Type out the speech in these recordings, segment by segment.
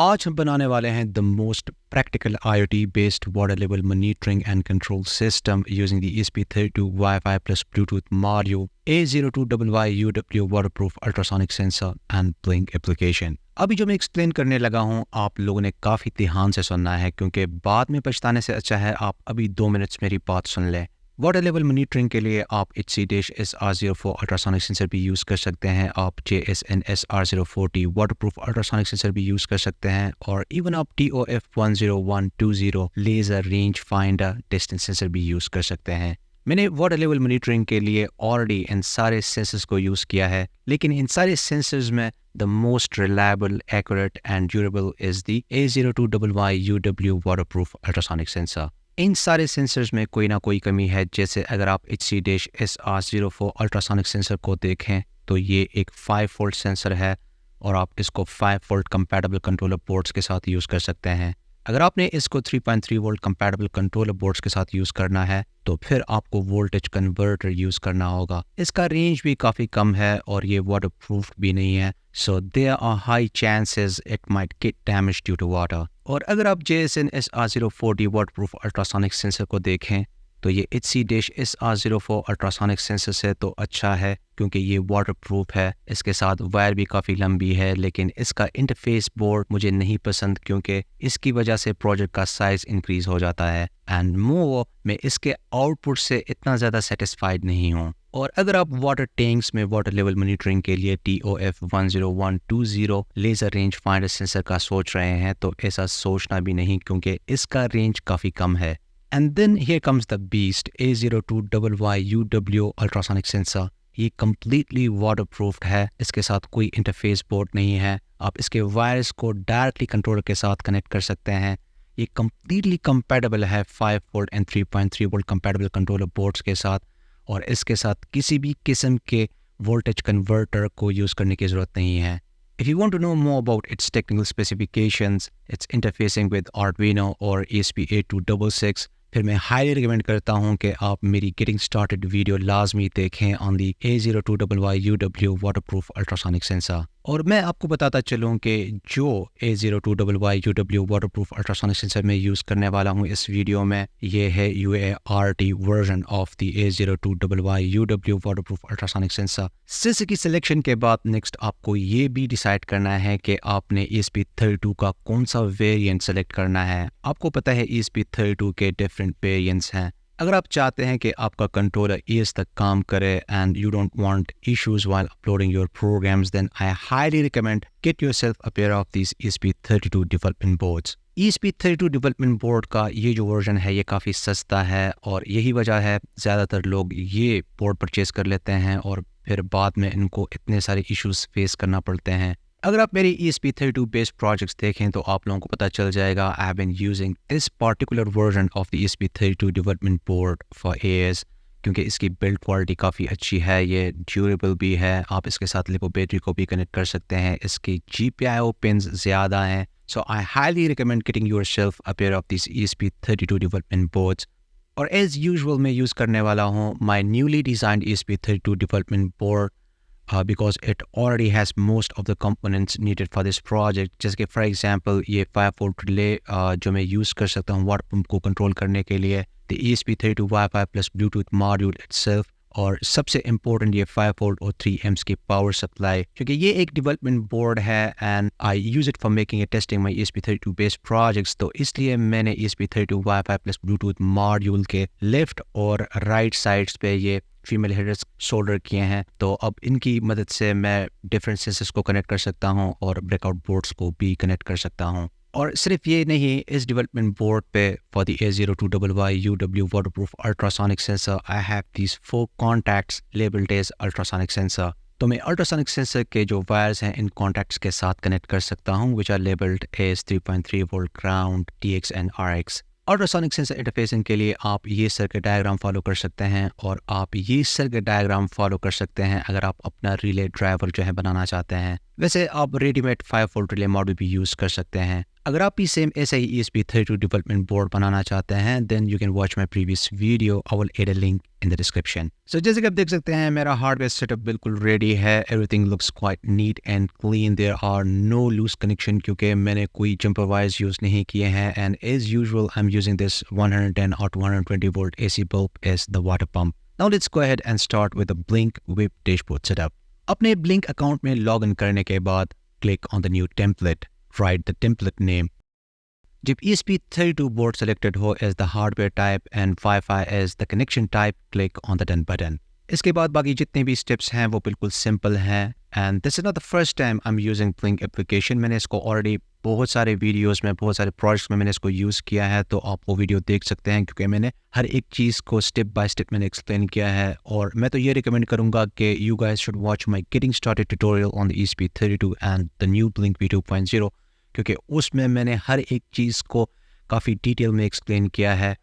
आज हम बनाने वाले हैं the most practical IoT based water level monitoring and control system using the ESP32 Wi-Fi plus Bluetooth module A02YYUW waterproof ultrasonic sensor and Blink application। अभी जो मैं explain करने लगा हूँ आप लोगों ने काफ़ी ध्यान से सुनना है क्योंकि बाद में पछताने से अच्छा है आप अभी 2 मिनट्स मेरी बात सुन लें। वाटर लेवल मॉनिटरिंग के लिए आप HC-SR04 अल्ट्रासोनिक सेंसर भी यूज़ कर सकते हैं, आप JSN-SR040 वाटरप्रूफ अल्ट्रासोनिक सेंसर भी यूज़ कर सकते हैं और इवन आप TOF10120 laser range finder distance sensor भी यूज़ कर सकते हैं। मैंने वाटर लेवल मॉनिटरिंग के लिए ऑलरेडी इन सारे सेंसर्स को यूज़ किया है, लेकिन इन सारे सेंसर्स में the most reliable, accurate and durable is the A02YYUW waterproof ultrasonic sensor. इन सारे सेंसर्स में कोई ना कोई कमी है। जैसे अगर आप HC-SR04 अल्ट्रासोनिक सेंसर को देखें तो ये एक 5 वोल्ट सेंसर है और आप इसको 5 वोल्ट कंपैटिबल कंट्रोलर पोर्ट्स के साथ यूज़ कर सकते हैं। अगर आपने इसको 3.3 वोल्ट कंपैटिबल कंट्रोलर बोर्ड्स के साथ यूज़ करना है तो फिर आपको वोल्टेज कन्वर्टर यूज़ करना होगा। इसका रेंज भी काफ़ी कम है और ये वाटरप्रूफ भी नहीं है, so there are high chances it might get damage due to water. और अगर आप JSN-SR040 वाटरप्रूफ अल्ट्रासोनिक सेंसर को देखें तो ये HC-SR04 अल्ट्रासोनिक सेंसर से तो अच्छा है क्योंकि ये वाटरप्रूफ है, इसके साथ वायर भी काफ़ी लंबी है, लेकिन इसका इंटरफेस बोर्ड मुझे नहीं पसंद क्योंकि इसकी वजह से प्रोजेक्ट का साइज़ इंक्रीज़ हो जाता है एंड मोर मैं इसके आउटपुट से इतना ज़्यादा सेटिस्फाइड नहीं हूँ। और अगर आप वाटर टैंक्स में वाटर लेवल मॉनिटरिंग के लिए TOF10120 laser range finder sensor का सोच रहे हैं तो ऐसा सोचना भी नहीं क्योंकि इसका रेंज काफ़ी कम है। And then here comes the beast A02YYUW ultrasonic sensor. ये कम्प्लीटली वाटरप्रूफ है, इसके साथ कोई इंटरफेस पोर्ट नहीं है, आप इसके वायर्स को डायरेक्टली कंट्रोलर के साथ कनेक्ट कर सकते हैं। ये कम्प्लीटली कंपैटिबल है 5 volt and 3.3 volt compatible controller ports के साथ और इसके साथ किसी भी किस्म के वोल्टेज कन्वर्टर को यूज़ करने की ज़रूरत नहीं है। If you want to know more about its technical specifications, its interfacing with Arduino or ESP8266, फिर मैं हाईली रिकमेंड करता हूँ कि आप मेरी गेटिंग स्टार्टेड वीडियो लाजमी देखें on the A02YYUW waterproof ultrasonic sensor. और मैं आपको बताता चलूँ कि जो A02YYUW वाटरप्रूफ अल्ट्रासोनिक सेंसर मैं यूज़ करने वाला हूँ इस वीडियो में, ये है UART version of the A02YYUW waterproof ultrasonic sensor. Sensor की सिलेक्शन के बाद नेक्स्ट आपको ये भी डिसाइड करना है कि आपने ESP32 का कौन सा वेरिएंट सेलेक्ट करना है। आपको पता है ESP32 के डिफरेंट वेरिएंट्स हैं। अगर आप चाहते हैं कि आपका कंट्रोलर ईयर्स तक काम करे and you don't want issues while uploading your programs, then I highly recommend get yourself a pair of this ESP32 development boards. ESP32 development board का ये जो वर्जन है ये काफ़ी सस्ता है और यही वजह है ज़्यादातर लोग ये बोर्ड परचेज़ कर लेते हैं और फिर बाद में इनको इतने सारे इश्यूज फेस करना पड़ते हैं। अगर आप मेरी ESP32 बेस्ड प्रोजेक्ट्स देखें तो आप लोगों को पता चल जाएगा I have been using this particular version of the ESP32 development board for years क्योंकि इसकी बिल्ड क्वालिटी काफ़ी अच्छी है, ये ड्यूरेबल भी है, आप इसके साथ लिपो बैटरी को भी कनेक्ट कर सकते हैं, इसकी GPIO पिन्स ज़्यादा हैं। So I highly recommend getting yourself a pair of this ESP32 development boards. और एज़ यूजुअल मैं यूज़ करने वाला हूँ my newly designed ESP32 development board because it already has most of the components needed for this project। जैसे कि for example ये 5 volt relay जो मैं यूज़ कर सकता हूँ वाटर पंप को कंट्रोल करने के लिए, the ESP32 Wi-Fi plus Bluetooth module itself, और सबसे इम्पोर्टेंट ये 5 वोल्ट और 3 एम्स की पावर सप्लाई, क्योंकि ये एक डेवलपमेंट बोर्ड है and I use it for making a testing my ESP32 based projects. तो इसलिए मैंने ESP32 Wi-Fi plus Bluetooth module के लेफ्ट और राइट साइड्स पे ये फीमेल हेडर्स सोल्डर किए हैं, तो अब इनकी मदद से मैं डिफरेंट सेंसर्स को कनेक्ट कर सकता हूं और ब्रेकआउट बोर्ड्स को भी कनेक्ट कर सकता हूं। और सिर्फ ये नहीं, इस डेवलपमेंट बोर्ड पे for the A02YYUW waterproof ultrasonic sensor I have these 4 contacts labelled as ultrasonic sensor. तो मैं अल्ट्रासोनिक सेंसर के जो वायर्स हैं इन कॉन्टैक्ट्स के साथ कनेक्ट कर सकता हूँ which are labelled as 3.3 volt ground, TX and RX। Ultrasonic sensor interfacing के लिए आप ये सर्किट डायग्राम फॉलो कर सकते हैं और आप ये सर्किट डायग्राम फॉलो कर सकते हैं अगर आप अपना रिले ड्राइवर जो है बनाना चाहते हैं। वैसे आप रेडीमेड 5 वोल्ट रिले मॉड्यूल भी यूज़ कर सकते हैं। अगर आप भी सेम ऐसा ही ESP32 डेवलपमेंट बोर्ड बनाना चाहते हैं, then you can watch my previous video. I will add a link in the description. So जैसे कि आप देख सकते हैं, मेरा हार्डवेयर सेटअप बिल्कुल रेडी है। Everything looks quite neat and clean. There are no loose connection क्योंकि मैंने कोई जंपर वायर्स यूज़ नहीं किए हैं। And as usual I am using this 110 or 220 volt AC bulb as the water pump. Now let's go ahead and start with the Blink Whip dashboard setup. अपने Blink account में log in करने के बाद click on the new template. Write the template name. जब ESP32 board selected हो as the hardware type and Wi-Fi as the connection type, click on the done button. इसके बाद बाकी जितने भी स्टेप्स हैं वो बिल्कुल सिंपल हैं। And this is not the first time I am using Blink application. मैंने इसको ऑलरेडी बहुत सारे वीडियोस में, बहुत सारे प्रोजेक्ट्स में मैंने इसको यूज़ किया है, तो आप वो वीडियो देख सकते हैं क्योंकि मैंने हर एक चीज़ को स्टेप बाय स्टेप मैंने एक्सप्लेन किया है। और मैं तो ये रिकमेंड करूँगा कि you guys should watch my getting started tutorial on the ESP32 and the new Blink V2.0, क्योंकि उसमें मैंने हर एक चीज़ को काफ़ी डिटेल में एक्सप्लेन किया है।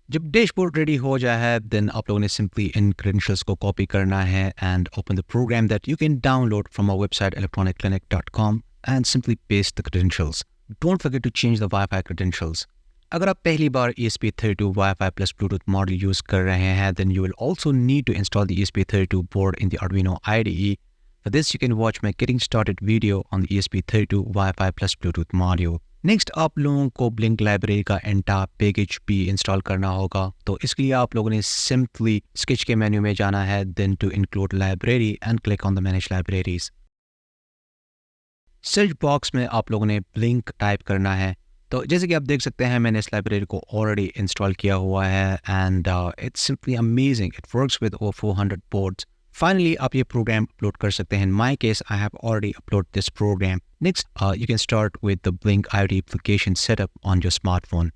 जब डैशबोर्ड रेडी हो जाए है, देन आप लोगों ने सिंपली इन क्रेडेंशियल्स को कॉपी करना है and open the program that you can download from our website electronicclinic.com and simply paste the credentials. Don't forget to change the WiFi credentials. अगर आप पहली बार ESP32 WiFi plus Bluetooth model use कर रहे हैं, then you will also need to install the ESP32 board in the Arduino IDE. For this, you can watch my getting started video on the ESP32 Wi-Fi plus Bluetooth module. Next आप लोगों को blink library का entire package भी install करना होगा, तो इसके लिए आप लोगों ने सिंपली स्केच के मेन्यू में जाना है, then to include library and click on the manage libraries. Search box में आप लोगों ने ब्लिंक टाइप करना है। तो जैसे कि आप देख सकते हैं, मैंने इस लाइब्रेरी को ऑलरेडी इंस्टॉल किया हुआ है and it's simply amazing. It works with over 400 boards. Finally आप ये प्रोग्राम अपलोड कर सकते हैं। In my case I have already upload this program. Next you can start with the Blink IoT application setup on your smartphone.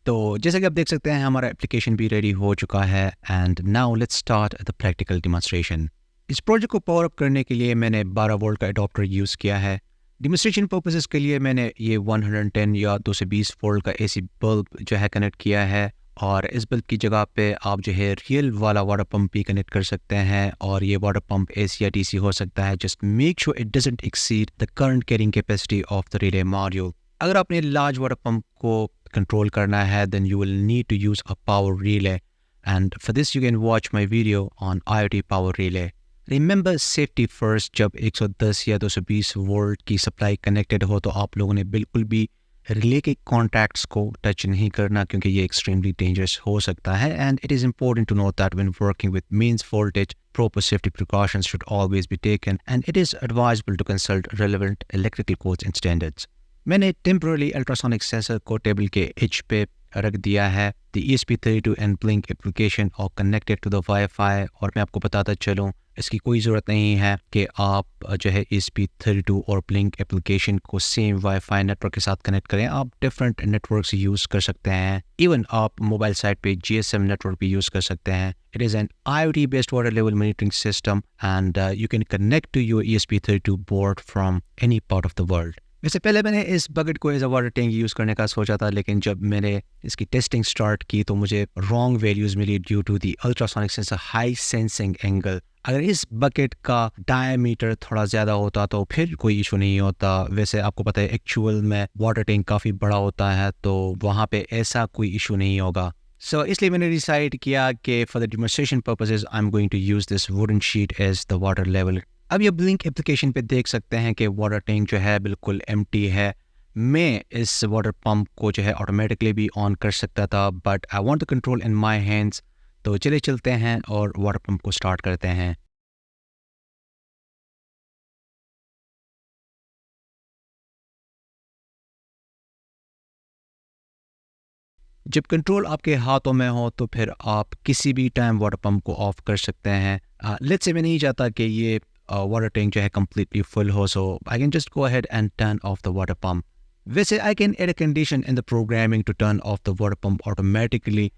तो जैसे कि आप देख सकते हैं, हमारा एप्लीकेशन भी रेडी हो चुका है and now let's start the practical demonstration. इस प्रोजेक्ट को पावर अप करने के लिए मैंने 12 वोल्ट का अडॉप्टर यूज़ किया है। डेमोन्स्ट्रेशन पर्पसेस के लिए मैंने ये 110 या 220 वोल्ट का एसी बल्ब जो है कनेक्ट किया है, और इस बल्ब की जगह पे आप जो है रियल वाला वाटर पंप भी कनेक्ट कर सकते हैं, और ये वाटर पंप AC या DC हो सकता है। Just make sure it doesn't exceed the current carrying capacity of the relay module. अगर आपने लार्ज वाटर पंप को कंट्रोल करना है, then you will need to use a power relay, and for this you can watch my video on IoT power relay. Remember safety first। जब 110 या 220 volt की supply connected हो, तो आप लोगों ने बिल्कुल भी रिले के कॉन्टैक्ट्स को टच नहीं करना, क्योंकि ये एक्सट्रीमली डेंजरस हो सकता है। And it is important to know that when working with mains voltage proper safety precautions should always be taken, and it is advisable to consult relevant electrical codes and standards. मैंने temporarily ultrasonic sensor को table के as पे रख दिया है. The ESP32 and Blink application are connected to the Wi-Fi, और मैं आपको बताता चलूँ इसकी कोई ज़रूरत नहीं है कि आप जो है ESP32 और Blink एप्लीकेशन को सेम वाईफाई नेटवर्क के साथ कनेक्ट करें. आप डिफरेंट नेटवर्क्स यूज़ कर सकते हैं. इवन आप मोबाइल साइट पे GSM नेटवर्क भी यूज़ कर सकते हैं. It is an IoT based water level monitoring system, and you can connect to your ESP32 board from any part of the world. वैसे पहले मैंने इस बकेट को as a water tank use करने का सोचा था, लेकिन जब मैंने इसकी टेस्टिंग स्टार्ट की तो मुझे रॉन्ग वैल्यूज़ मिली due to the ultrasonic sensor high sensing angle. अगर इस बकेट का डायमीटर थोड़ा ज़्यादा होता तो फिर कोई इशू नहीं होता. वैसे आपको पता है एक्चुअल में वाटर टैंक काफ़ी बड़ा होता है, तो वहाँ पे ऐसा कोई इशू नहीं होगा. सो इसलिए मैंने डिसाइड किया कि for the demonstration purposes I am going to use this wooden sheet as the water level. अब ये ब्लिंक एप्लीकेशन पे देख सकते हैं कि वाटर टैंक जो है बिल्कुल एम्प्टी है. मैं इस वाटर पंप को जो है ऑटोमेटिकली भी ऑन कर सकता था, but I want the control in my hands. तो चले चलते हैं और वाटर पंप को स्टार्ट करते हैं. जब कंट्रोल आपके हाथों में हो तो फिर आप किसी भी टाइम वाटर पंप को ऑफ कर सकते हैं. लेट्स से मैं नहीं चाहता कि ये वाटर टैंक जो है कम्प्लीटली फुल हो, so I can just go ahead and turn off the water pump. वैसे I can add a condition in the programming to turn off the water pump automatically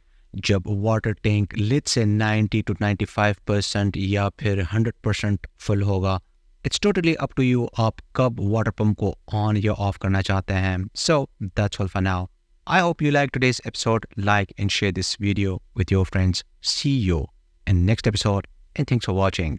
जब water tank let's say 90 to 95% या फिर 100% full होगा. It's totally up to you आप कब water pump को on या off करना चाहते हैं. So that's all for now. I hope you liked today's episode. Like and share this video with your friends. See you in next episode, and thanks for watching.